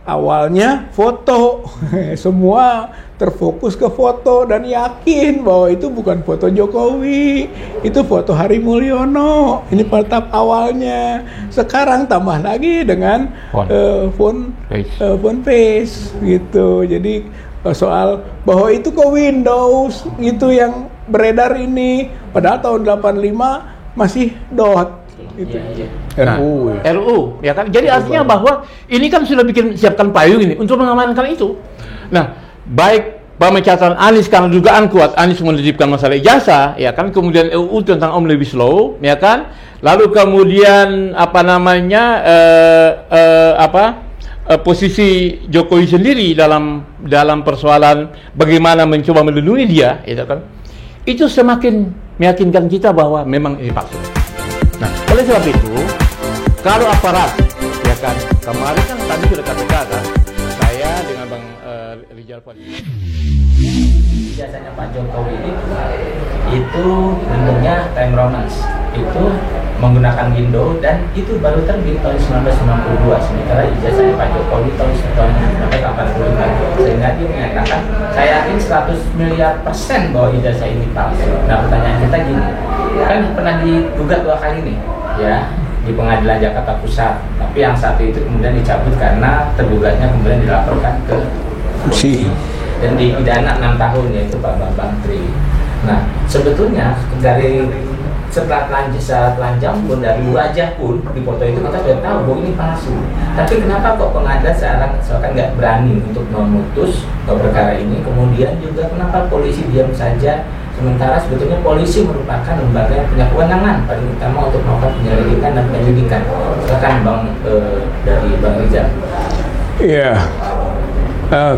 awalnya foto, semua terfokus ke foto dan yakin bahwa itu bukan foto Jokowi, itu foto Hari Mulyono. Ini tahap awalnya. Sekarang tambah lagi dengan phone face gitu. Jadi soal bahwa itu ke Windows gitu yang beredar ini, padahal tahun 85 masih dot. Gitu. Nah, RU ya kan. Jadi artinya bahwa ini kan sudah siapkan payung ini untuk mengamankan itu. Nah, baik pemecatan Anies karena dugaan kuat Anies menitipkan masalah ijazah, ya kan, kemudian RUU tentang Omnibus Law, ya kan, lalu kemudian posisi Jokowi sendiri dalam persoalan bagaimana mencoba melindungi dia, ya kan, itu semakin meyakinkan kita bahwa memang ini palsu. Nah, oleh sebab itu, kalau aparat, ya kan, kemarin kan tadi sudah katakan, saya dengan Bang Rijal Fadli. Ijazahnya Pak Jokowi itu bentuknya time romance, itu menggunakan window dan itu baru terbit tahun 1992, sementara ijazahnya Pak Jokowi tahun 1985, sehingga dia menyatakan saya yakin 100 miliar % bahwa ijazah ini palsu. Nah, pertanyaan kita gini, kan pernah digugat 2 kali nih ya di Pengadilan Jakarta Pusat, tapi yang satu itu kemudian dicabut karena tergugatnya kemudian dilaporkan ke polisi dan dipidana 6 tahun, yaitu Pak Bambang Tri. Nah, sebetulnya dari setelah telanjang pun, dari wajah pun di foto itu kita sudah tahu bahwa ini palsu. Tapi kenapa kok pengadilan seakan nggak berani untuk memutus perkara ini? Kemudian juga kenapa polisi diam saja? Sementara sebetulnya polisi merupakan lembaga yang punya kewenangan paling utama untuk melakukan penyelidikan dan penyelidikan. Silakan dari Bang Rizal. Iya.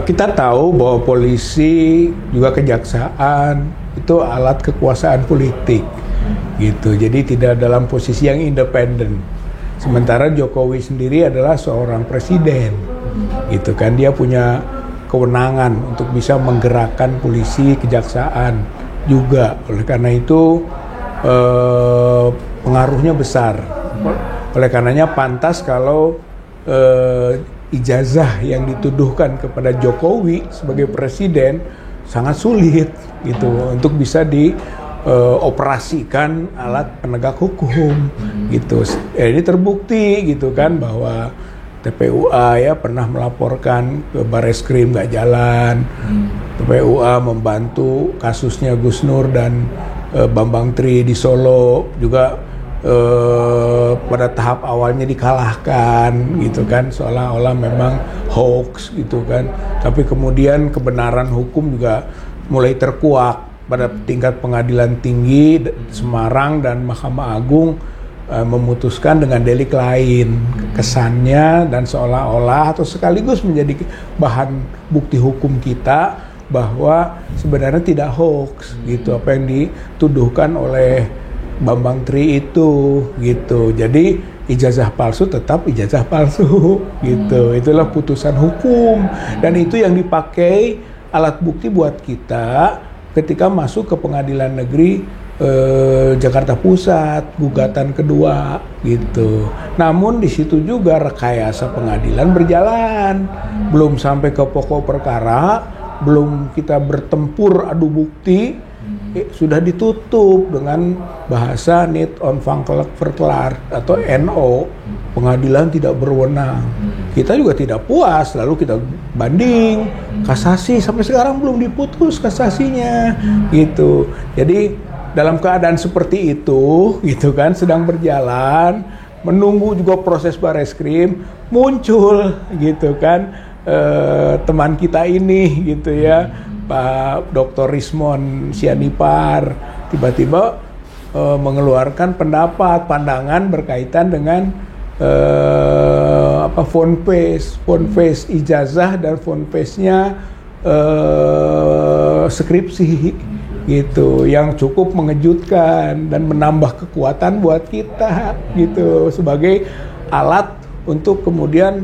Kita tahu bahwa polisi juga kejaksaan itu alat kekuasaan politik gitu, jadi tidak dalam posisi yang independen. Sementara Jokowi sendiri adalah seorang presiden gitu kan, dia punya kewenangan untuk bisa menggerakkan polisi, kejaksaan juga. Oleh karena itu pengaruhnya besar. Oleh karenanya pantas kalau ijazah yang dituduhkan kepada Jokowi sebagai presiden sangat sulit gitu untuk bisa dioperasikan alat penegak hukum gitu. Ini terbukti gitu kan bahwa TPUA ya pernah melaporkan ke Bareskrim nggak jalan. TPUA membantu kasusnya Gus Nur dan Bambang Tri di Solo juga pada tahap awalnya dikalahkan gitu kan, seolah-olah memang hoax gitu kan, tapi kemudian kebenaran hukum juga mulai terkuak pada tingkat pengadilan tinggi Semarang dan Mahkamah Agung memutuskan dengan delik lain kesannya, dan seolah-olah atau sekaligus menjadi bahan bukti hukum kita bahwa sebenarnya tidak hoax gitu apa yang dituduhkan oleh Bambang Tri itu gitu. Jadi ijazah palsu tetap ijazah palsu gitu. Itulah putusan hukum dan itu yang dipakai alat bukti buat kita ketika masuk ke Pengadilan Negeri Jakarta Pusat, gugatan kedua gitu. Namun di situ juga rekayasa pengadilan berjalan, belum sampai ke pokok perkara, belum kita bertempur adu bukti, sudah ditutup dengan bahasa need on verklaar atau NO, pengadilan tidak berwenang. Kita juga tidak puas, lalu kita banding, kasasi, sampai sekarang belum diputus kasasinya gitu. Jadi dalam keadaan seperti itu gitu kan, sedang berjalan, menunggu juga proses Bareskrim, muncul gitu kan teman kita ini gitu ya, Pak Dr. Rismon Sianipar tiba-tiba mengeluarkan pandangan berkaitan dengan phone face ijazah dan phone face-nya skripsi gitu, yang cukup mengejutkan dan menambah kekuatan buat kita gitu sebagai alat untuk kemudian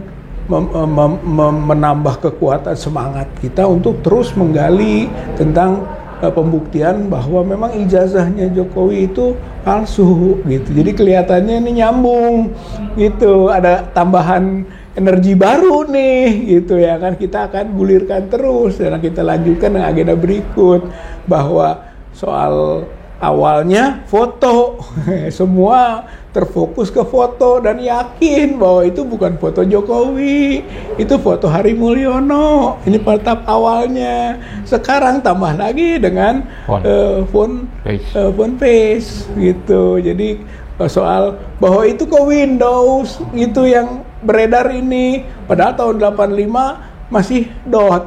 menambah kekuatan semangat kita untuk terus menggali tentang pembuktian bahwa memang ijazahnya Jokowi itu palsu gitu. Jadi kelihatannya ini nyambung gitu, ada tambahan energi baru nih gitu ya kan, kita akan gulirkan terus dan kita lanjutkan dengan agenda berikut, bahwa soal awalnya foto semua terfokus ke foto dan yakin bahwa itu bukan foto Jokowi, itu foto Hari Mulyono. Ini tahap awalnya. Sekarang tambah lagi dengan phone face gitu. Jadi soal bahwa itu ke Windows itu yang beredar ini, padahal tahun 85 masih DOT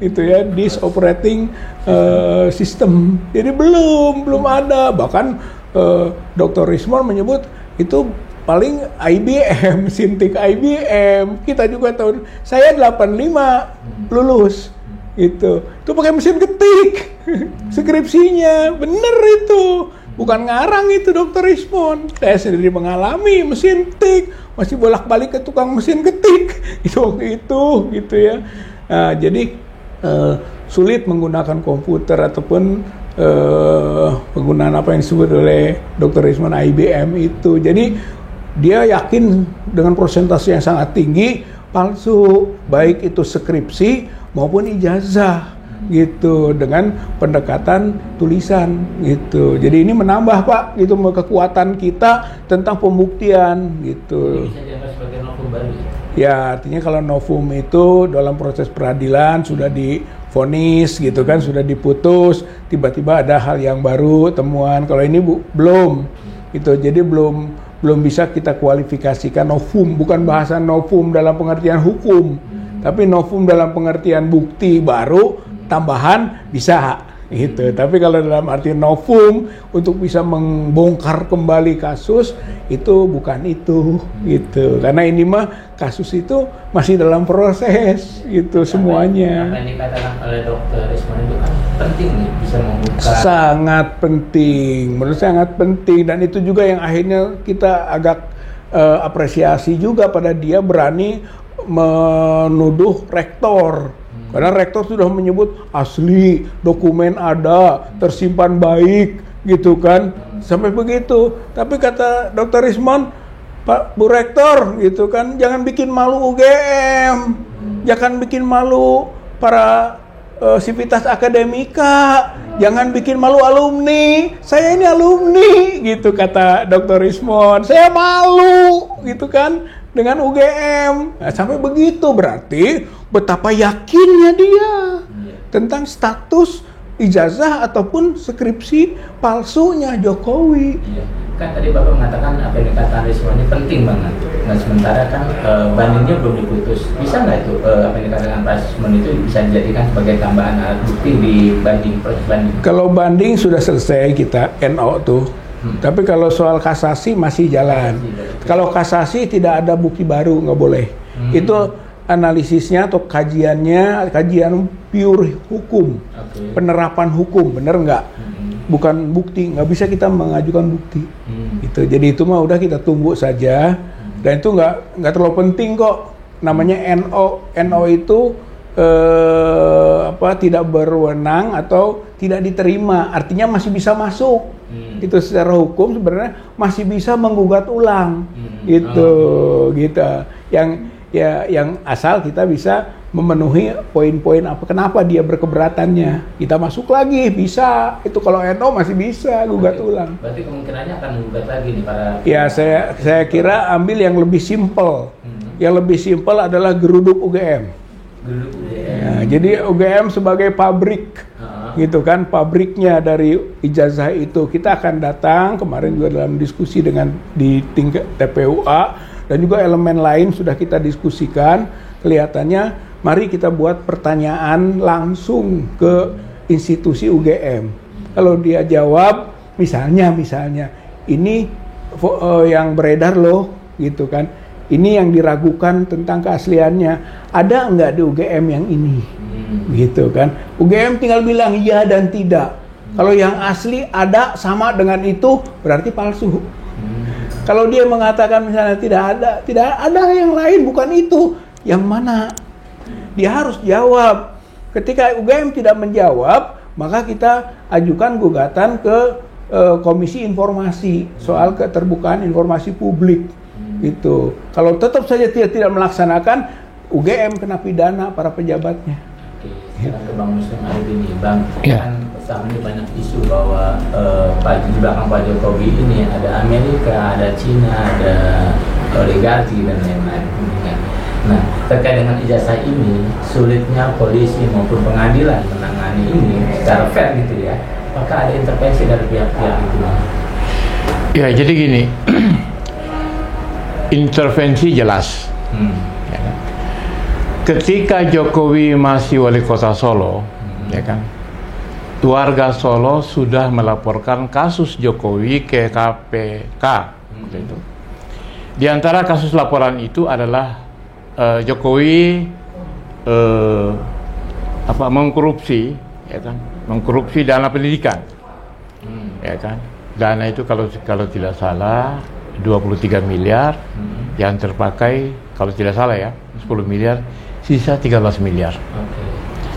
itu ya, disk operating system. Jadi belum ada. Bahkan Dr. Rismon menyebut itu paling IBM, Cintiq IBM. Kita juga saya 85 lulus itu pakai mesin ketik skripsinya, bener itu. Bukan ngarang itu Dr. Rismon. Saya sendiri mengalami mesin ketik, masih bolak-balik ke tukang mesin ketik itu waktu itu gitu ya. Jadi sulit menggunakan komputer ataupun penggunaan apa yang disebut oleh Dr. Rismon IBM itu. Jadi dia yakin dengan persentase yang sangat tinggi palsu, baik itu skripsi maupun ijazah gitu, dengan pendekatan tulisan gitu. Jadi ini menambah Pak gitu kekuatan kita tentang pembuktian gitu. Bisa dianggap sebagai novum baru ya? Artinya kalau novum itu dalam proses peradilan sudah divonis gitu kan, sudah diputus, tiba-tiba ada hal yang baru, temuan. Kalau ini belum gitu. Jadi belum bisa kita kualifikasikan novum, bukan bahasa novum dalam pengertian hukum, tapi novum dalam pengertian bukti baru tambahan bisa gitu. Tapi kalau dalam arti novum untuk bisa membongkar kembali kasus itu bukan itu gitu. Karena ini mah kasus itu masih dalam proses gitu semuanya. Apa yang dikatakan oleh Dr. Rismon itu kan penting nih, bisa membuka. Sangat penting, menurut saya sangat penting, dan itu juga yang akhirnya kita agak apresiasi juga pada dia berani menuduh rektor. Karena rektor sudah menyebut asli, dokumen ada, tersimpan baik, gitu kan, sampai begitu. Tapi kata Dr. Rismon, Pak Bu Rektor, gitu kan, jangan bikin malu UGM, jangan bikin malu para sivitas akademika, jangan bikin malu alumni. Saya ini alumni, gitu kata Dr. Rismon. Saya malu, gitu kan, dengan UGM. Nah, sampai begitu berarti betapa yakinnya dia tentang status ijazah ataupun skripsi palsunya Jokowi. Iya. Kan tadi Bapak mengatakan apa yang dikatakan Rismon ini penting banget. Nah sementara kan bandingnya belum diputus. Bisa nggak itu apa yang dikatakan Pak Rismon itu bisa dijadikan sebagai tambahan alat bukti di banding, proses banding? Kalau banding sudah selesai kita NO tuh. Tapi kalau soal kasasi masih jalan. Kalau kasasi tidak ada bukti baru, nggak boleh. Itu analisisnya atau kajian pure hukum, penerapan hukum, bener nggak? Bukan bukti, nggak bisa kita mengajukan bukti. Gitu. Jadi itu mah udah kita tunggu saja. Dan itu nggak terlalu penting kok. Namanya NO itu tidak berwenang atau tidak diterima, artinya masih bisa masuk. Itu secara hukum sebenarnya masih bisa menggugat ulang. Gitu. Yang asal kita bisa memenuhi poin-poin apa kenapa dia berkeberatannya, kita masuk lagi bisa. Itu kalau NO masih bisa gugat ulang. Berarti kemungkinannya akan menggugat lagi nih para. Ya saya kira ambil yang lebih simpel. Yang lebih simpel adalah geruduk UGM. Ya, jadi UGM sebagai pabrik, gitu kan, pabriknya dari ijazah itu. Kita akan datang kemarin juga dalam diskusi dengan di tingkat TPUA dan juga elemen lain sudah kita diskusikan. Kelihatannya mari kita buat pertanyaan langsung ke institusi UGM. Kalau dia jawab misalnya ini yang beredar loh, gitu kan. Ini yang diragukan tentang keasliannya. Ada nggak di UGM yang ini? Gitu kan. UGM tinggal bilang iya dan tidak. Kalau yang asli ada sama dengan itu, berarti palsu. Kalau dia mengatakan misalnya tidak ada yang lain, bukan itu. Yang mana? Dia harus jawab. Ketika UGM tidak menjawab, maka kita ajukan gugatan ke Komisi Informasi soal keterbukaan informasi publik. Gitu. Kalau tetap saja tidak melaksanakan, UGM kena pidana para pejabatnya. Oke, sekarang ke Bang Muslim Arifin nih, Bang. Ya. Kan selama ini banyak isu bahwa di belakang Pak Jokowi ini ada Amerika, ada Cina, ada oligarki dan lain-lain. Nah, terkait dengan ijazah ini, sulitnya polisi maupun pengadilan menangani ini secara fair gitu ya. Apakah ada intervensi dari pihak-pihak itu, Bang? Ya, jadi gini, intervensi jelas. Ya kan? Ketika Jokowi masih wali kota Solo, ya kan, warga Solo sudah melaporkan kasus Jokowi ke KPK. Itu. Di antara kasus laporan itu adalah Jokowi mengkorupsi, ya kan, mengkorupsi dana pendidikan, ya kan. Dana itu kalau tidak salah 23 miliar, yang terpakai kalau tidak salah ya 10 miliar, sisa 13 miliar.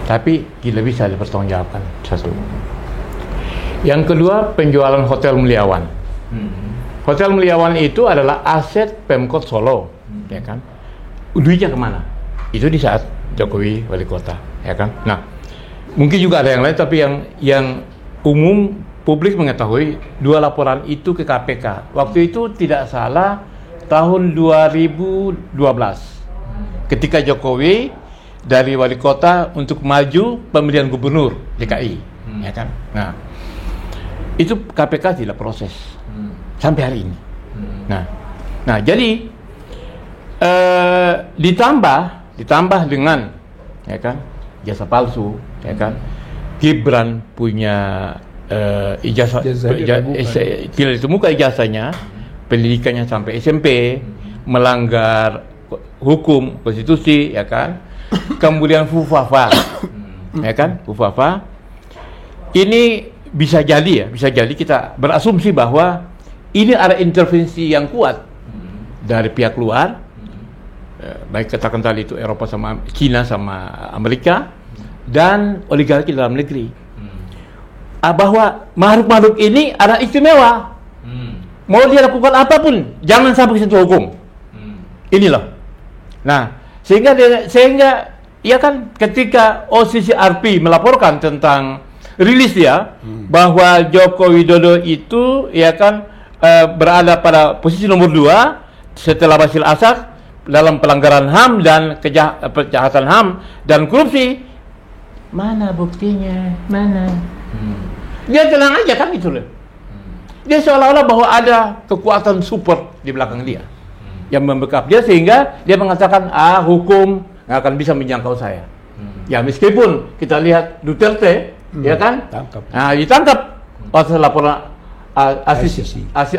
Tapi tidak bisa dipertanggungjawabkan. Satu. Yang kedua, penjualan Hotel Muliawan. Hotel Muliawan itu adalah aset Pemkot Solo, ya kan. Duitnya kemana? Itu di saat Jokowi wali kota, ya kan. Nah, mungkin juga ada yang lain, tapi yang umum publik mengetahui dua laporan itu ke KPK. Waktu itu tidak salah tahun 2012, ketika Jokowi dari wali kota untuk maju pemilihan gubernur DKI, ya kan. Nah, itu KPK tidak proses sampai hari ini. Nah, jadi ditambah dengan, ya kan, ijazah palsu, ya kan. Gibran punya ijazah tidak ditemukan ijazahnya, pendidikannya sampai SMP, melanggar hukum konstitusi, ya kan. Kemudian Fufafa, ya kan, Fufafa. Ini bisa jadi kita berasumsi bahwa ini ada intervensi yang kuat dari pihak luar, baik katakan tadi itu Eropa sama Cina sama Amerika, dan oligarki dalam negeri. Bahwa makhluk-makhluk ini ada istimewa. Mau dia lakukan apapun, jangan sampai sentuh hukum. Ini loh. Nah, sehingga ya kan, ketika OCCRP melaporkan tentang rilis dia bahwa Joko Widodo itu, ya kan, berada pada posisi nomor 2 setelah Basyir Assad dalam pelanggaran HAM dan kejahatan HAM dan korupsi. Mana buktinya? Mana? Dia tenang aja kan, gitu loh. Dia seolah-olah bahwa ada kekuatan super di belakang dia yang membekap dia, sehingga dia mengatakan hukum nggak akan bisa menjangkau saya. Ya, meskipun kita lihat Duterte, ya kan, ditangkap atas laporan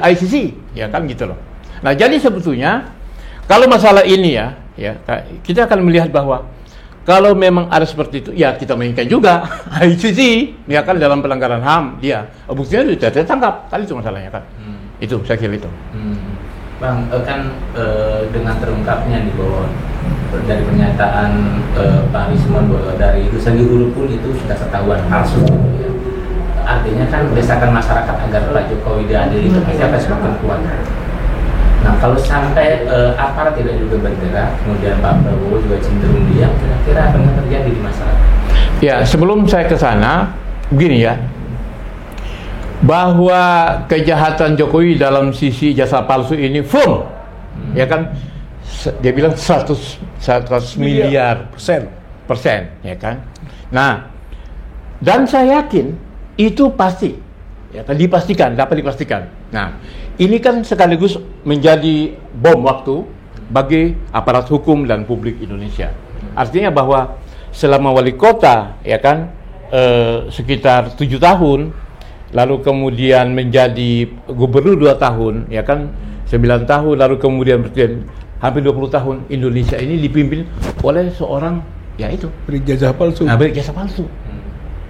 ICC, ya kan, gitu loh. Nah, jadi sebetulnya kalau masalah ini ya kita akan melihat bahwa kalau memang ada seperti itu, ya kita menginginkan juga ICC, ya kan, dalam pelanggaran HAM dia. Buktinya Duterte ditangkap, kan itu masalahnya kan. Itu saya kira itu. Bang, kan dengan terungkapnya nih bahwa dari pernyataan Pak Rismon bahwa dari Nusa Guru pun itu sudah ketahuan palsu, gitu ya. Artinya kan desakan masyarakat agar Pak Jokowi diadili itu pasti akan semakin kuat. Nah, kalau sampai aparat tidak juga bergerak, kemudian Pak Prabowo juga cenderung diam, kira-kira apa yang terjadi di masyarakat? Ya, sebelum saya ke sana, begini ya, bahwa kejahatan Jokowi dalam sisi jasa palsu ini firm, ya kan, dia bilang 100 miliar persen, ya kan. Nah, dan saya yakin itu pasti, ya kan, dapat dipastikan. Nah, ini kan sekaligus menjadi bom waktu bagi aparat hukum dan publik Indonesia. Artinya bahwa selama wali kota, ya kan, sekitar 7 tahun, lalu kemudian menjadi gubernur 2 tahun, ya kan, 9 tahun, lalu kemudian presiden hampir 20 tahun, Indonesia ini dipimpin oleh seorang, ya itu, berijazah palsu. Nah, berijazah palsu,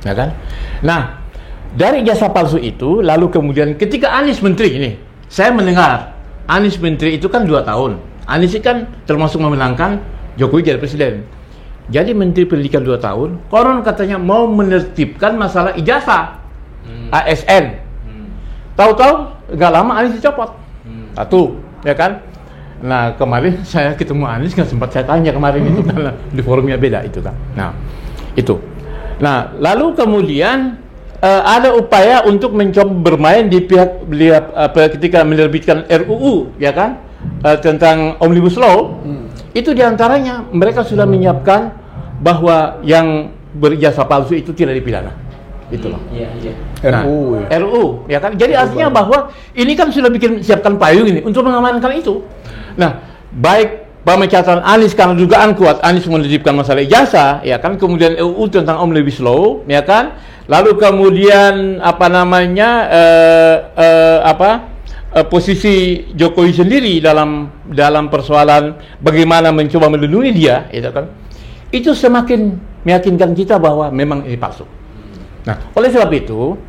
ya kan. Nah, dari ijazah palsu itu, lalu kemudian ketika Anies menteri ini, saya mendengar Anies menteri itu kan 2 tahun. Anies kan termasuk memenangkan Jokowi jadi presiden. Jadi menteri pendidikan 2 tahun, konon katanya mau menertibkan masalah ijazah ASN. Tahu-tahu nggak lama Anies dicopot. Satu, ya kan. Nah kemarin saya ketemu Anies nggak sempat saya tanya kemarin itu karena di forumnya beda itu kan. Nah itu. Nah lalu kemudian ada upaya untuk mencoba bermain di pihak ketika menerbitkan RUU ya kan tentang Omnibus Law. Itu diantaranya mereka sudah menyiapkan bahwa yang berijazah palsu itu tidak dipidana. Itu loh. Nah, RUU ya kan. Jadi artinya bahwa ini kan sudah siapkan payung ini untuk mengamankan itu. Nah, baik pemecatan Anies karena dugaan kuat Anies menitipkan masalah ijazah, ya kan, kemudian RUU tentang Omnibus Law, ya kan, lalu kemudian posisi Jokowi sendiri dalam persoalan bagaimana mencoba melindungi dia, ya kan, itu semakin meyakinkan kita bahwa memang ini palsu. Nah, oleh sebab itu,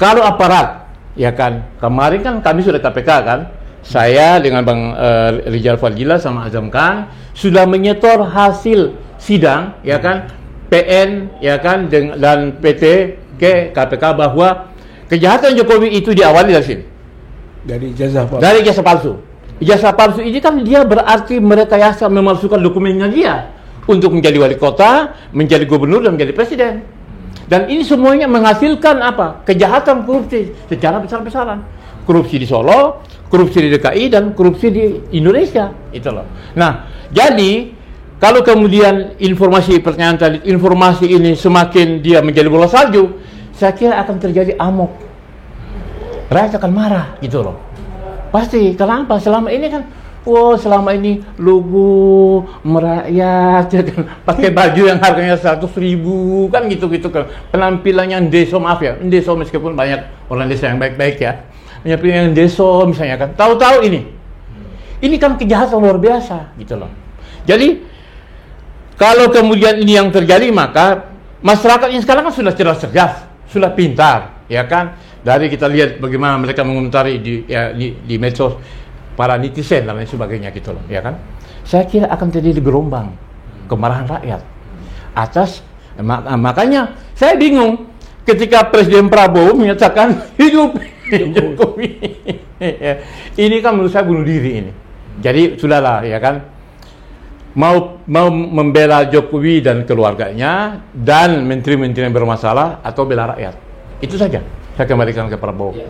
kalau aparat, ya kan, kemarin kan kami sudah KPK kan. Saya dengan Bang Rijal Fadila sama Azam Khan sudah menyetor hasil sidang, ya kan, PN, ya kan, dan PT ke KPK bahwa kejahatan Jokowi itu diawali dari sini. Dari ijazah palsu. Dari ijazah palsu. Ijazah palsu ini kan dia berarti merekayasa memalsukan dokumennya dia untuk menjadi wali kota, menjadi gubernur, dan menjadi presiden. Dan ini semuanya menghasilkan apa? Kejahatan korupsi secara besar-besaran. Korupsi di Solo, korupsi di DKI, dan korupsi di Indonesia, itu loh. Nah, jadi kalau kemudian informasi ini semakin dia menjadi bola salju, saya kira akan terjadi amok. Rakyat akan marah, gitu loh. Pasti, kenapa? Selama ini kan, selama ini lugu merakyat, ya kan? Pakai baju yang harganya 100.000 kan, gitu-gitu kan. Penampilannya ndeso, maaf ya, ndeso meskipun banyak orang desa yang baik-baik ya. Yang deso misalnya kan, tahu-tahu ini kan kejahatan luar biasa, gitu loh. Jadi kalau kemudian ini yang terjadi, maka masyarakat yang sekarang kan sudah cerdas, sudah pintar, ya kan. Dari kita lihat bagaimana mereka mengomentari di medsos, para netizen dan lain sebagainya, gitu loh, ya kan. Saya kira akan terjadi gelombang kemarahan rakyat atas, makanya saya bingung ketika Presiden Prabowo menyatakan hidup Jokowi. Ini kan menurut saya bunuh diri ini. Jadi sudahlah, ya kan, mau membela Jokowi dan keluarganya dan menteri-menteri yang bermasalah atau bela rakyat. Itu saja saya kembalikan ke Prabowo. Ya,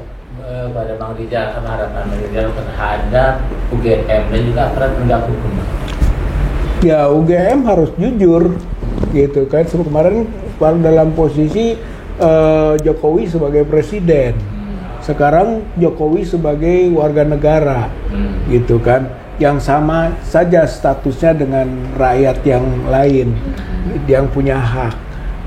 pada Bang Rijal, harapan Bang Rijal terhadap UGM dan juga aparat penegak hukum. Ya, UGM harus jujur, gitu kan. Kemarin dalam posisi Jokowi sebagai presiden, sekarang Jokowi sebagai warga negara, gitu kan, yang sama saja statusnya dengan rakyat yang lain, yang punya hak.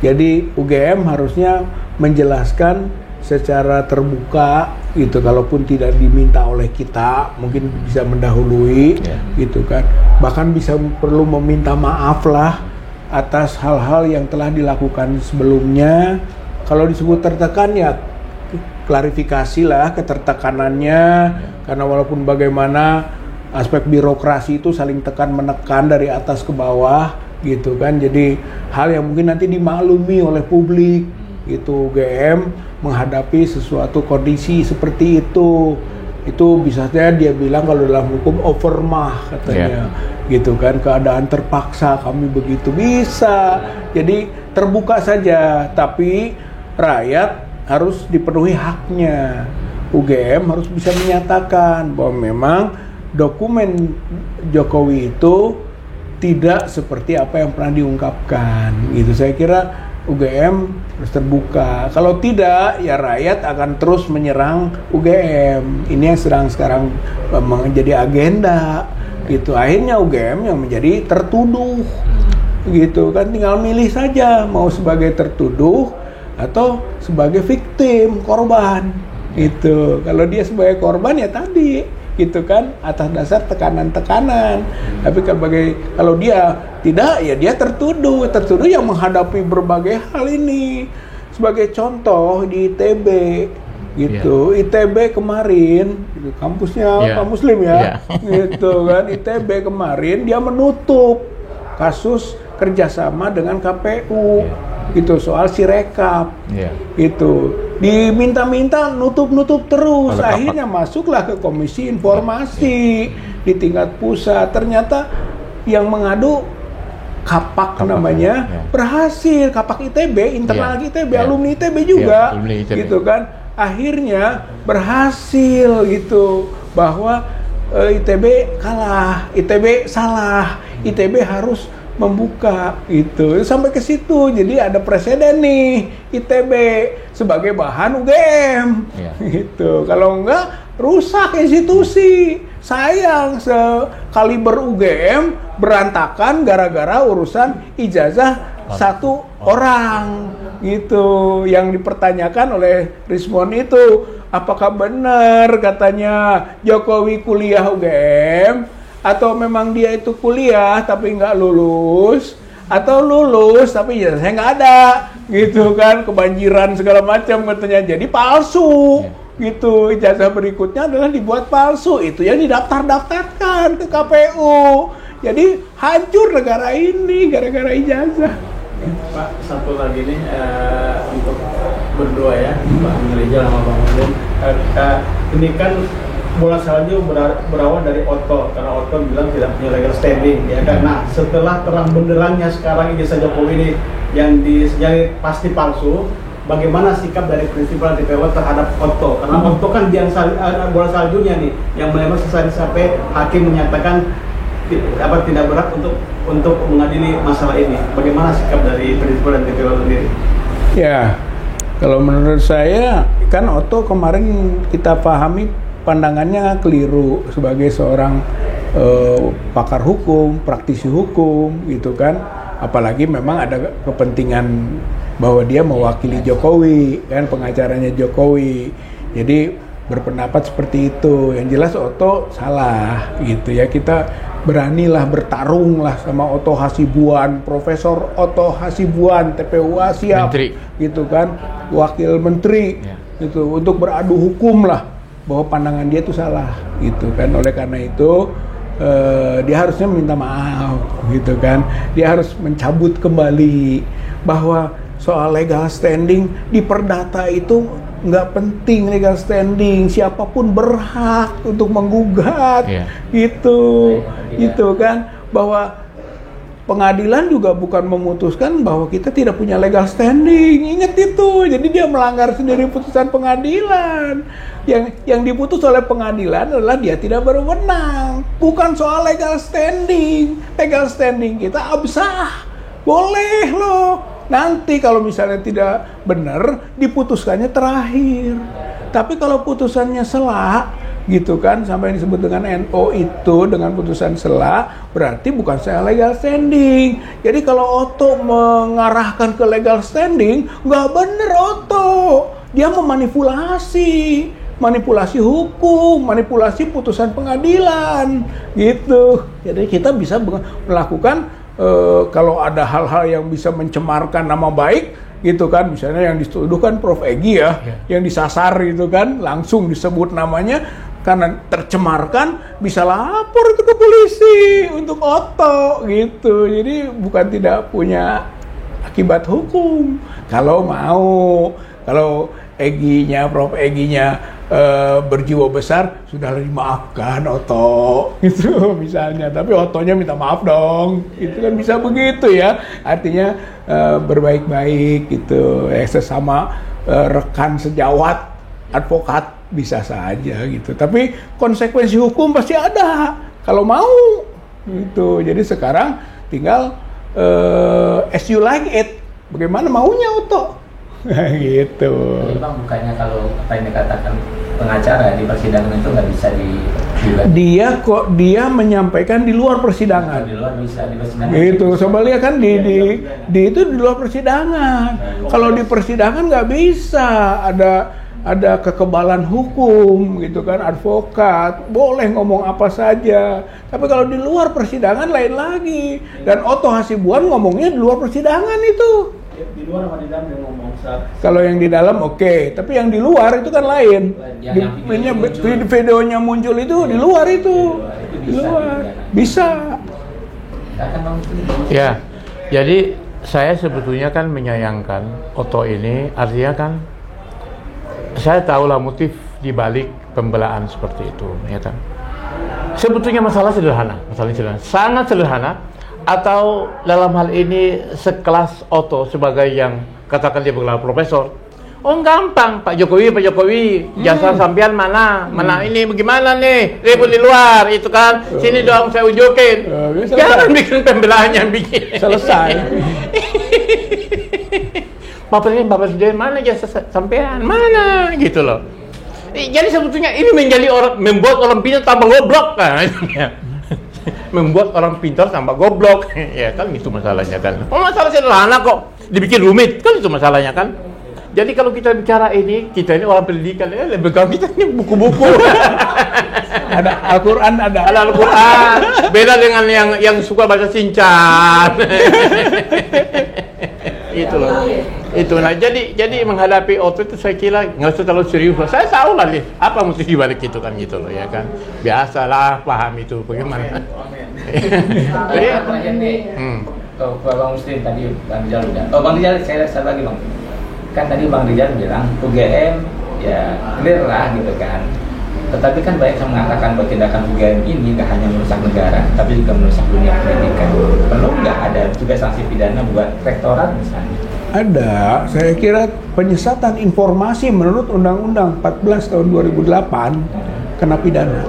Jadi UGM harusnya menjelaskan secara terbuka, gitu, kalaupun tidak diminta oleh kita, mungkin bisa mendahului, gitu kan, bahkan bisa perlu meminta maaf lah atas hal-hal yang telah dilakukan sebelumnya. Kalau disebut tertekan, ya klarifikasi lah ketertekanannya, karena walaupun bagaimana aspek birokrasi itu saling tekan menekan dari atas ke bawah, gitu kan. Jadi hal yang mungkin nanti dimaklumi oleh publik, gitu. UGM menghadapi sesuatu kondisi seperti itu bisa saja dia bilang kalau dalam hukum overmah katanya, gitu kan, keadaan terpaksa kami begitu, bisa. Jadi terbuka saja, tapi rakyat harus dipenuhi haknya. UGM harus bisa menyatakan bahwa memang dokumen Jokowi itu tidak seperti apa yang pernah diungkapkan, gitu. Saya kira UGM harus terbuka. Kalau tidak, ya rakyat akan terus menyerang UGM. Ini yang sedang sekarang menjadi agenda, gitu. Akhirnya UGM yang menjadi tertuduh, gitu kan. Tinggal milih saja mau sebagai tertuduh atau sebagai victim, korban, gitu. Kalau dia sebagai korban, ya tadi, gitu kan, atas dasar tekanan-tekanan. Tapi kalau dia tidak, ya dia tertuduh yang menghadapi berbagai hal ini. Sebagai contoh di ITB, gitu. ITB kemarin, gitu, kampusnya Pak Muslim ya, gitu kan. ITB kemarin dia menutup kasus kerjasama dengan KPU, gitu, soal Sirekap, gitu. Diminta-minta nutup terus, akhirnya masuklah ke Komisi Informasi, di tingkat pusat. Ternyata yang mengadu Kapak namanya, berhasil. Kapak ITB, internal ITB, alumni ITB juga, gitu kan. Akhirnya berhasil gitu, bahwa ITB kalah, ITB salah, ITB harus membuka gitu, sampai ke situ. Jadi ada presiden nih ITB sebagai bahan UGM, gitu. Kalau enggak rusak institusi. Sayang sekaliber UGM berantakan gara-gara urusan ijazah satu orang gitu. Yang dipertanyakan oleh Rismon itu, apakah benar katanya Jokowi kuliah UGM, atau memang dia itu kuliah tapi nggak lulus, atau lulus tapi ijazahnya nggak ada gitu kan, kebanjiran segala macam katanya, jadi palsu. Gitu, ijazah berikutnya adalah dibuat palsu, itu yang didaftar-daftarkan ke KPU. Jadi hancur negara ini gara-gara ijazah. Pak, satu lagi nih untuk berdua ya, Pak Rijal sama Bang Muslim. Ini kan bola salju berawal dari Otto, karena Otto bilang tidak punya legal standing, ya kan. Nah, setelah terang benderangnya sekarang ijazah Jokowi ini yang disejarah pasti palsu, bagaimana sikap dari prinsipal DPW terhadap Otto? Karena Otto kan yang bola saljunya nih, yang melempar sampai hakim menyatakan tidak berat untuk mengadili masalah ini. Bagaimana sikap dari prinsipal dan DPW sendiri? Ya, kalau menurut saya kan Otto kemarin kita pahami pandangannya keliru sebagai seorang pakar hukum, praktisi hukum, gitu kan. Apalagi memang ada kepentingan bahwa dia mewakili Jokowi, kan, pengacaranya Jokowi. Jadi berpendapat seperti itu. Yang jelas Otto salah gitu ya. Kita beranilah bertarung lah sama Otto Hasibuan, Profesor Otto Hasibuan, TPUA siap, Menteri. Gitu kan, wakil menteri, gitu, untuk beradu hukum lah bahwa pandangan dia itu salah, gitu kan. Oleh karena itu dia harusnya minta maaf, gitu kan. Dia harus mencabut kembali bahwa soal legal standing di perdata itu nggak penting legal standing, siapapun berhak untuk menggugat, gitu kan, bahwa pengadilan juga bukan memutuskan bahwa kita tidak punya legal standing, ingat itu. Jadi dia melanggar sendiri putusan pengadilan. Yang diputus oleh pengadilan adalah dia tidak berwenang, bukan soal legal standing. Legal standing kita absah, boleh loh. Nanti kalau misalnya tidak benar, diputuskannya terakhir. Tapi kalau putusannya sela, gitu kan, sampai disebut dengan NO itu, dengan putusan sela, berarti bukan saya legal standing. Jadi kalau Otto mengarahkan ke legal standing, nggak bener Otto. Dia manipulasi hukum, manipulasi putusan pengadilan, gitu. Jadi kita bisa melakukan kalau ada hal-hal yang bisa mencemarkan nama baik, gitu kan, misalnya yang dituduhkan Prof. Egy yang disasar gitu kan, langsung disebut namanya, karena tercemarkan bisa lapor itu ke polisi untuk Otto, gitu. Jadi bukan tidak punya akibat hukum kalau mau. Kalau Egy-nya, Prof. Egy-nya berjiwa besar, sudahlah dimaafkan Otto, gitu misalnya. Tapi Ottonya minta maaf dong, itu kan bisa begitu ya. Artinya berbaik-baik gitu, sesama rekan sejawat advokat bisa saja gitu. Tapi konsekuensi hukum pasti ada kalau mau, gitu. Jadi sekarang tinggal as you like it, bagaimana maunya Otto. Gitu. Jadi Bang, bukannya kalau apa yang dikatakan pengacara di persidangan itu nggak bisa dia menyampaikan di luar persidangan. Di luar bisa di persidangan. Gitu. Coba lihat kan di itu di luar persidangan. Kalau di persidangan nggak bisa, ada kekebalan hukum, gitu kan, advokat boleh ngomong apa saja. Tapi kalau di luar persidangan lain lagi. Dan Otto Hasibuan ngomongnya di luar persidangan itu. Di luar sama di dalam yang ngomong saat. Kalau yang di dalam oke, tapi yang di luar itu kan lain. Videonya muncul itu di luar itu. Di luar. Bisa. Ya. Jadi saya sebetulnya kan menyayangkan Otto ini, artinya kan saya tahulah motif di balik pembelaan seperti itu, ya kan. Sebetulnya masalah sederhana, sangat sederhana. Atau dalam hal ini sekelas Otto sebagai yang katakan dia bergelar profesor. Oh gampang, Pak Jokowi, jasa sampean mana ini bagaimana nih, ribut di luar itu kan, sini dong saya unjukin. Jangan bikin pembelahan yang bikin. Selesai. Pak Presiden mana jasa sampean, mana gitu loh. Jadi sebetulnya ini membuat orang pintar tambah goblok kan. Membuat orang pintar tambah goblok. Ya kan itu masalahnya kan. Oh masalah sederhana kok dibikin rumit kan itu masalahnya kan. Jadi kalau kita bicara ini, kita ini orang pendidikan, lebih gampang kita ini buku-buku. Ada Al-Quran, ada Al-Quran. Beda dengan yang suka baca Shinchan. Itu loh. Itu nah jadi menghadapi Otto itu saya kira nggak usah terlalu serius. Saya tahu lah nih apa mesti dibalik itu kan gitu loh ya kan. Biasalah paham itu bagaimana. Jadi terakhir nih, Bang Muslim tadi Bang Rijal udah. Oh Bang Rijal saya lagi Bang. Kan tadi Bang Rijal bilang UGM ya clear lah gitu kan. Tetapi kan banyak yang mengatakan bahwa tindakan UGM ini nggak hanya merusak negara, tapi juga merusak dunia pendidikan. Perlu nggak ada juga sanksi pidana buat rektorat misalnya? Ada, saya kira penyesatan informasi menurut Undang-Undang 14 tahun 2008 kena pidana.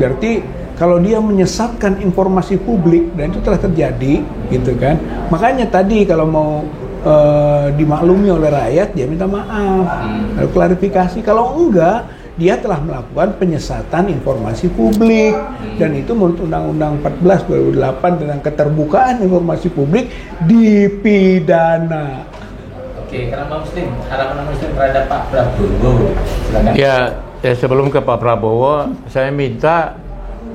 Berarti kalau dia menyesatkan informasi publik dan itu telah terjadi, gitu kan? Makanya tadi kalau mau dimaklumi oleh rakyat, dia minta maaf, lalu klarifikasi. Kalau enggak, dia telah melakukan penyesatan informasi publik dan itu menurut Undang-Undang 14 2008 tentang keterbukaan informasi publik dipidana. Oke, karena Bang Muslim, harapan Muslim terhadap Pak Prabowo. Silakan. Ya, sebelum ke Pak Prabowo, saya minta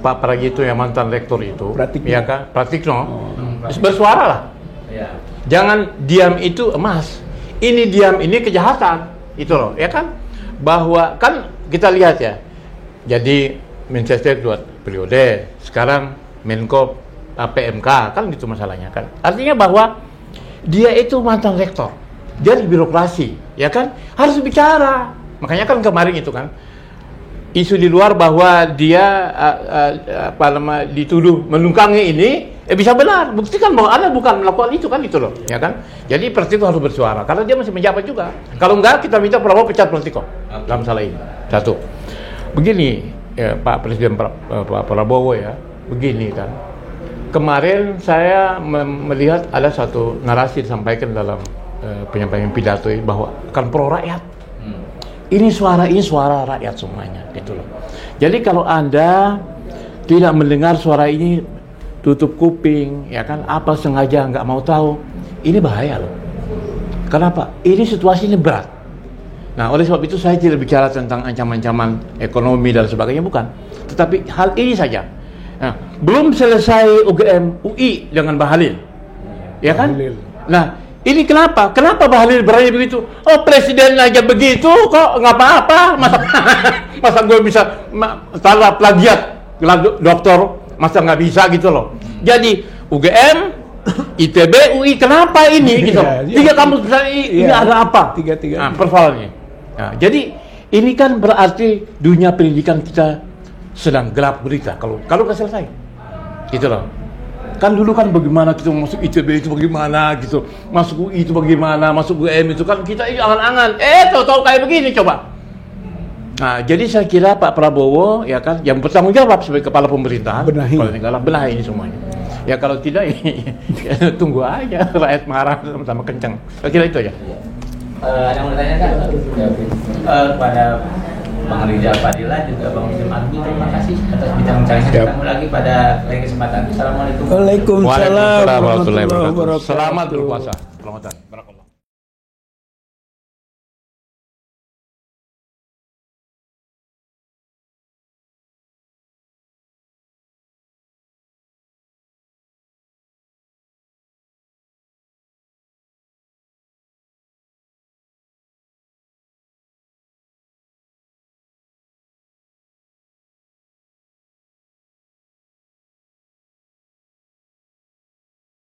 Pak Pragito yang mantan rektor itu, ya kan, Pratikno, bersuara lah. Ya. Jangan diam itu emas. Ini diam ini kejahatan, itu loh, ya kan? Bahwa kan kita lihat ya. Jadi Mensesnek 2 periode, sekarang Menko PMK kan gitu masalahnya kan. Artinya bahwa dia itu mantan rektor. Dia di birokrasi, ya kan? Harus bicara. Makanya kan kemarin itu kan isu di luar bahwa dia dituduh menunggangi ini bisa benar, buktikan bahwa Anda bukan melakukan itu kan, itu loh, ya kan? Jadi Pratikno harus bersuara karena dia masih menjabat juga. Kalau enggak kita minta Prabowo pecat Pratikno dalam masalah ini. Satu. Begini ya, Pak Presiden Pak Prabowo ya, begini kan. Kemarin saya melihat ada satu narasi disampaikan dalam penyampaian pidato ini bahwa kan pro rakyat. Ini suara rakyat semuanya, gitu loh. Jadi kalau Anda tidak mendengar suara ini, tutup kuping, ya kan? Apa sengaja nggak mau tahu, ini bahaya loh. Kenapa? Ini situasi ini berat. Nah, oleh sebab itu saya tidak bicara tentang ancaman-ancaman ekonomi dan sebagainya, bukan. Tetapi hal ini saja. Nah, belum selesai UGM UI dengan Bahlil, ya kan? Nah. Ini kenapa? Kenapa Bahlil berani begitu? Oh presiden aja begitu kok nggak apa-apa. Masa gue bisa salah plagiat doktor? Masa nggak bisa gitu loh. Jadi UGM, ITB, UI kenapa ini gitu? Tiga kampus besar ini ada apa? Tiga. Nah, persoalannya. Nah, jadi ini kan berarti dunia pendidikan kita sedang gelap gulita kalau nggak selesai. Gitu loh. Kan dulu kan bagaimana kita masuk ITB itu bagaimana gitu, masuk UI itu bagaimana, masuk UGM itu kan kita ini angan-angan, tahu-tahu kayak begini coba. Nah, jadi saya kira Pak Prabowo ya kan yang bertanggung jawab sebagai kepala pemerintahan, benahi ini semuanya. Ya kalau tidak ya, tunggu aja rakyat marah sama-sama kencang. Saya kira itu aja. Ada yang mau ditanyakan kepada Bang Rijal Fadila juga Bang Muslim Arbi, terima kasih atas bincang-bincangnya. Ketemu lagi pada lain kesempatan. Assalamualaikum. Waalaikumsalam warahmatullahi wabarakatuh. Selamat berpuasa. Selamat.